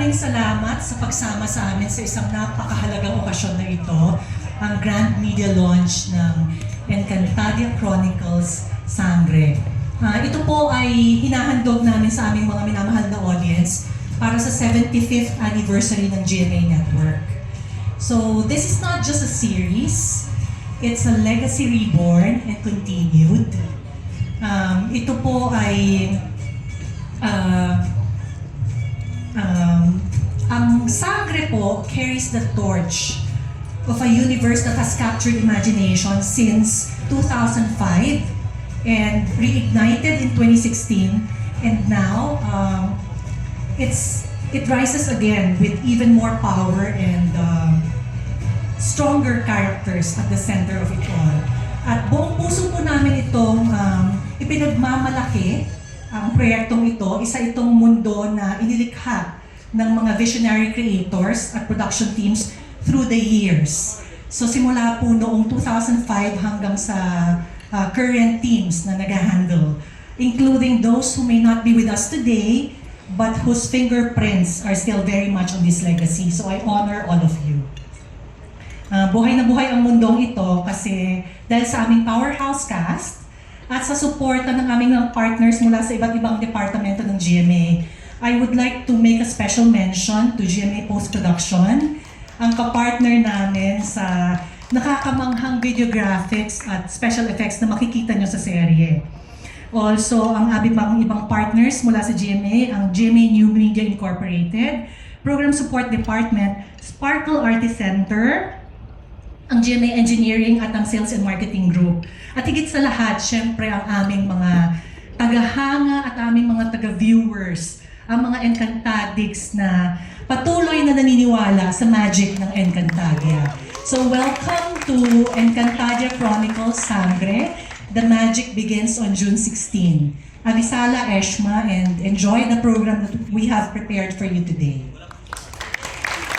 Maraming salamat sa pagsama sa amin sa isang napakahalagang okasyon na ito, ang grand media launch ng Encantadia Chronicles Sangre. Ito po ay hinahandog namin sa aming mga minamahal na audience para sa 75th anniversary ng GMA Network. So this is not just a series, it's a legacy reborn and continued. Ito po ay ang Sangre po carries the torch of a universe that has captured imagination since 2005 and reignited in 2016, and now it rises again with even more power and stronger characters at the center of it all. At buong puso po namin itong ipinagmamalaki ang proyektong ito. Isa itong mundo na inilikha ng mga visionary creators at production teams through the years. So simula po noong 2005 hanggang sa current teams na nag-handle, including those who may not be with us today, but whose fingerprints are still very much on this legacy. So I honor all of you. Buhay na buhay ang mundong ito kasi dahil sa aming powerhouse cast at sa suporta ng aming mga partners mula sa iba't ibang departamento ng GMA, I would like to make a special mention to GMA Post-Production, ang kapartner namin sa nakakamanghang video graphics at special effects na makikita nyo sa serye. Also, ang ibang partners mula sa GMA, ang GMA New Media Incorporated, Program Support Department, Sparkle Artist Center, ang GMA Engineering at ang Sales and Marketing Group. At higit sa lahat, syempre ang aming mga tagahanga at aming mga taga-viewers, ang mga Encantadics na patuloy na naniniwala sa magic ng Encantadia. So welcome to Encantadia Chronicles Sangre. The magic begins on June 16. Avisala Eshma, and enjoy the program that we have prepared for you today.